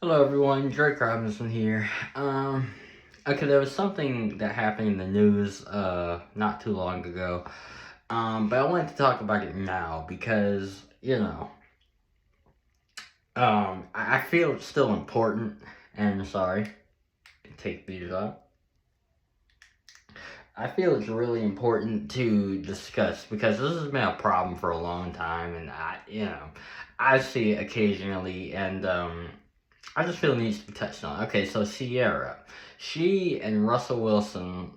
Hello everyone, Drake Robinson here. Okay, there was something that happened in the news not too long ago. But I wanted to talk about it now because, I feel it's still important and sorry, take these off. I feel it's really important to discuss because this has been a problem for a long time and I see it occasionally and I just feel it needs to be touched on. Okay, so Sierra, she and Russell Wilson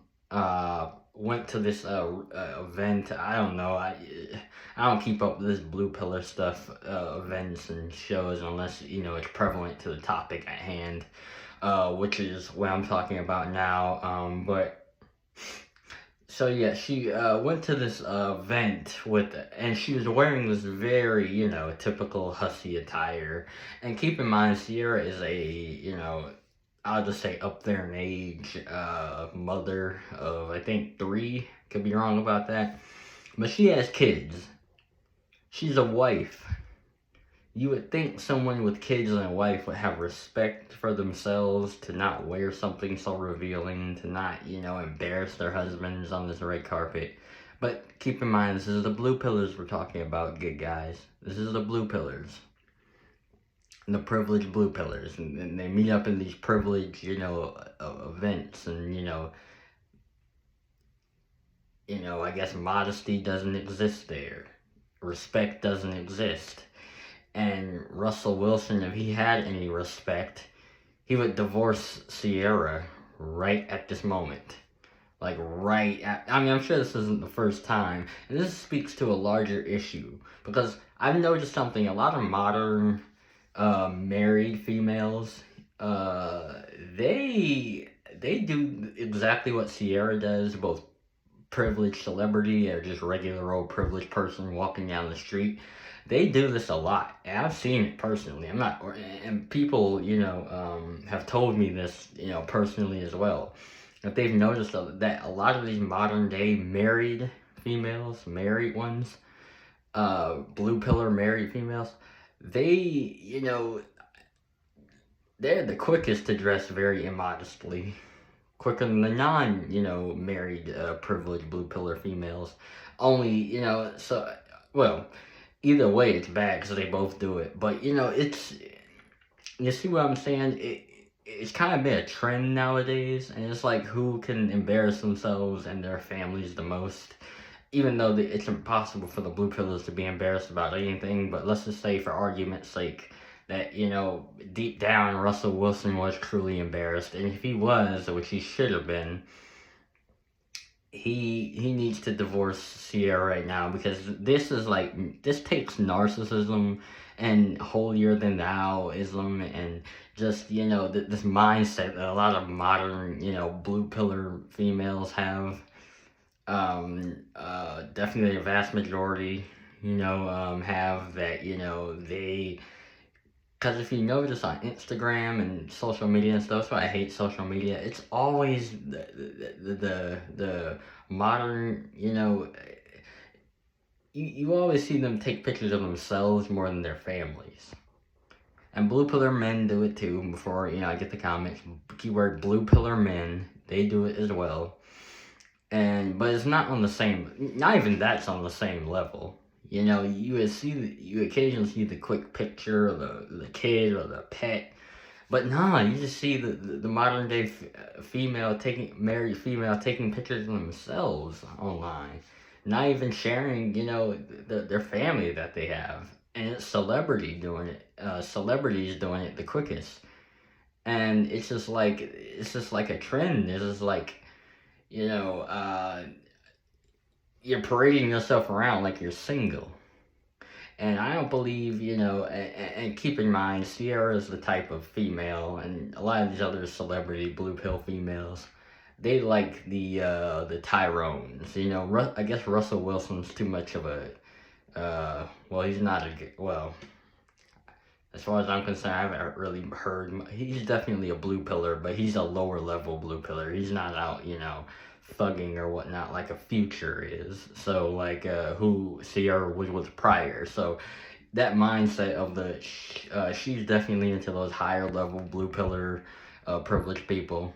went to this event. I don't know. I don't keep up with this blue pillar stuff, events and shows unless it's prevalent to the topic at hand, which is what I'm talking about now. But so yeah, she went to this event and she was wearing this very, typical hussy attire. And keep in mind, Sierra is I'll just say up there in age, mother of I think three. Could be wrong about that, but she has kids. She's a wife. You would think someone with kids and a wife would have respect for themselves to not wear something so revealing, to not, embarrass their husbands on this red carpet. But keep in mind, this is the blue pillars we're talking about, good guys. This is the blue pillars. The privileged blue pillars. And they meet up in these privileged, events. And, I guess modesty doesn't exist there. Respect doesn't exist. And Russell Wilson, if he had any respect, he would divorce Sierra right at this moment. Like, I'm sure this isn't the first time. And this speaks to a larger issue. Because I've noticed something. A lot of modern married females, they do exactly what Sierra does, both privileged celebrity or just regular old privileged person walking down the street. They do this a lot, and I've seen it personally. And people, have told me this, personally as well. That they've noticed that a lot of these modern day married females, married ones, blue pillar married females, they, they're the quickest to dress very immodestly, quicker than the non, married, privileged blue pillar females. Only, well, either way, it's bad because they both do it. But you see what I'm saying? It's kind of been a trend nowadays, and it's like who can embarrass themselves and their families the most. Even though it's impossible for the blue pillars to be embarrassed about anything, but let's just say, for argument's sake, that deep down Russell Wilson was truly embarrassed, and if he was, which he should have been, he needs to divorce Sierra right now because this takes narcissism and holier than thouism and just this mindset that a lot of modern blue pillar females have. Definitely a vast majority have that. They, because if you notice on Instagram and social media and stuff, that's why I hate social media. It's always the modern, you always see them take pictures of themselves more than their families. And blue pillar men do it too. Before I get the comments, keyword blue pillar men, they do it as well. But it's not on the same. Not even that's on the same level. You occasionally see the quick picture of the kid or the pet, but nah, you just see the modern day married female taking pictures of themselves online, not even sharing their family that they have, and it's celebrities doing it the quickest, and it's just like a trend. It's just like you know uh you're parading yourself around like you're single. And I don't believe, and keep in mind, Sierra is the type of female, and a lot of these other celebrity blue pill females, they like the Tyrones. I guess Russell Wilson's too much of well, he's not well, as far as I'm concerned, I haven't really heard, he's definitely a blue pillar, but he's a lower level blue pillar. He's not out, thugging or whatnot like a Future is. So, like, who Sierra was with prior. So, that mindset of she's definitely into those higher level blue pillar privileged people,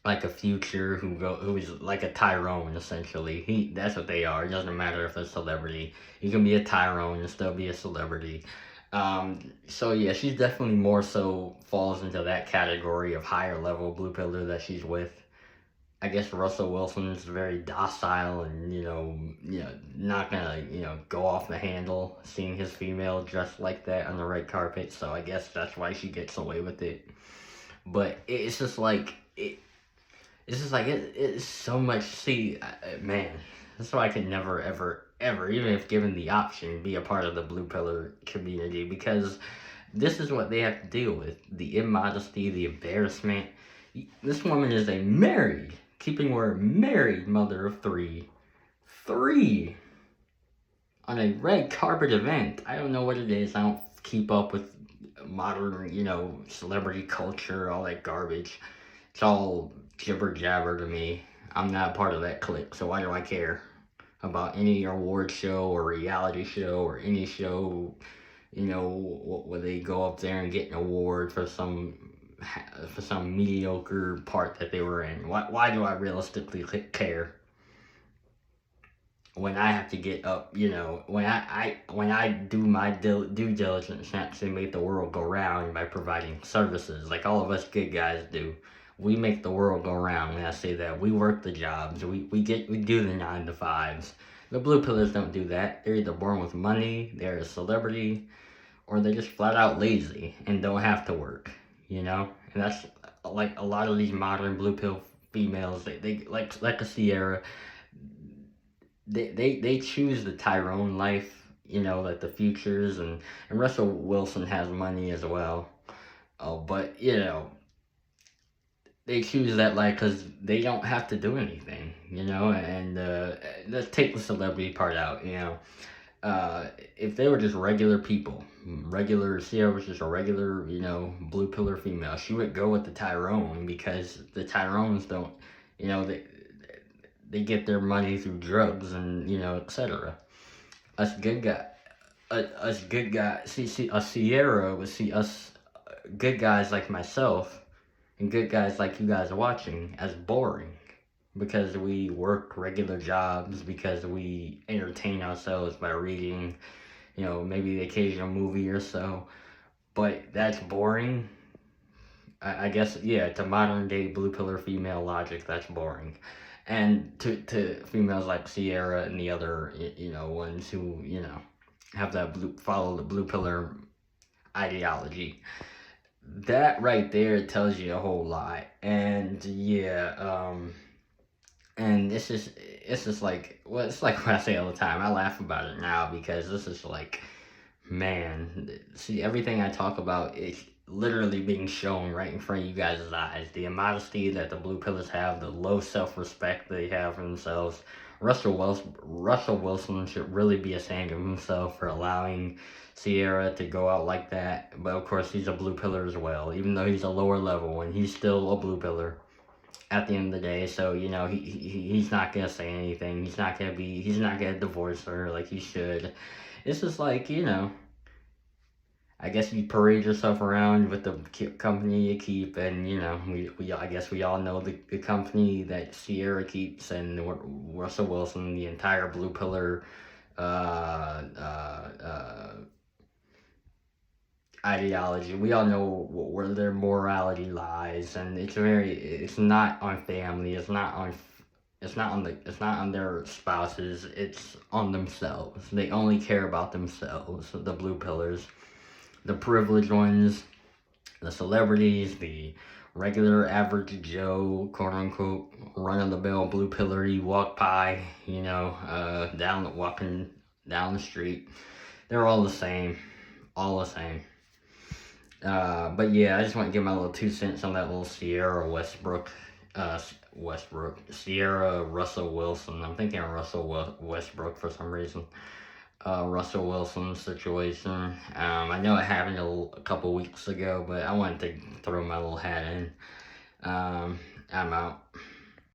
like a Future who's like a Tyrone essentially. That's what they are. It doesn't matter if they're a celebrity. You can be a Tyrone and still be a celebrity. So yeah, she's definitely more so falls into that category of higher level blue pillar that she's with. I guess Russell Wilson's very docile and not gonna go off the handle seeing his female dressed like that on the red carpet. So I guess that's why she gets away with it. But it's just like it's so much. See, man, that's why I could never, ever, ever, even if given the option, be a part of the blue pillar community, because this is what they have to deal with: the immodesty, the embarrassment. This woman is a married, keeping word, married mother of three on a red carpet event. I don't know what it is. I don't keep up with modern, celebrity culture, all that garbage. It's all jibber jabber to me. I'm not a part of that clique, so why do I care about any award show or reality show or any show, where they go up there and get an award for some mediocre part that they were in? Why do I realistically care when I have to get up? When I do my due diligence to actually make the world go round by providing services like all of us good guys do. We make the world go round. When I say that, we work the jobs. We do the 9 to 5s. The blue pillars don't do that. They're either born with money, they're a celebrity, or they're just flat out lazy and don't have to work. And that's like a lot of these modern blue pill females. They like a Ciara. They choose the Tyrone life. Like the Futures and Russell Wilson has money as well. But they choose that life because they don't have to do anything, and let's take the celebrity part out, if they were just regular people, Ciara was just a regular, blue pillar female, she would go with the Tyrone because the Tyrones don't, they get their money through drugs and, etc. Us good guy, see, a Ciara would see us good guys like myself and good guys like you guys are watching as boring because we work regular jobs, because we entertain ourselves by reading, maybe the occasional movie or so. But that's boring. I guess, yeah, to modern day blue pillar female logic, that's boring. And to females like Ciara and the other, ones who, have that follow the blue pillar ideology, that right there tells you a whole lot. And yeah, and it's just like, well, it's like what I say all the time. I laugh about it now because this is like, man, see, everything I talk about is literally being shown right in front of you guys' eyes. The immodesty that the blue pillars have, the low self-respect they have for themselves. Russell Wilson should really be ashamed of himself for allowing Ciara to go out like that. But of course, he's a blue pillar as well, even though he's a lower level, and he's still a blue pillar at the end of the day. So he's not gonna say anything. He's not gonna divorce her like he should. It's just like, I guess you parade yourself around with the company you keep, and I guess we all know the company that Ciara keeps, and Russell Wilson, the entire blue pillar ideology. We all know where their morality lies, and it's not on family. It's not on their spouses. It's on themselves. They only care about themselves. The blue pillars, the privileged ones, the celebrities, the regular average Joe, quote unquote, run of the mill blue pillar you walk by, walking down the street. They're all the same. All the same. But yeah, I just want to give my little 2 cents on that little Ciara Ciara Russell Wilson. I'm thinking of Russell Westbrook for some reason. Russell Wilson situation. I know it happened a couple weeks ago, but I wanted to throw my little hat in. I'm out.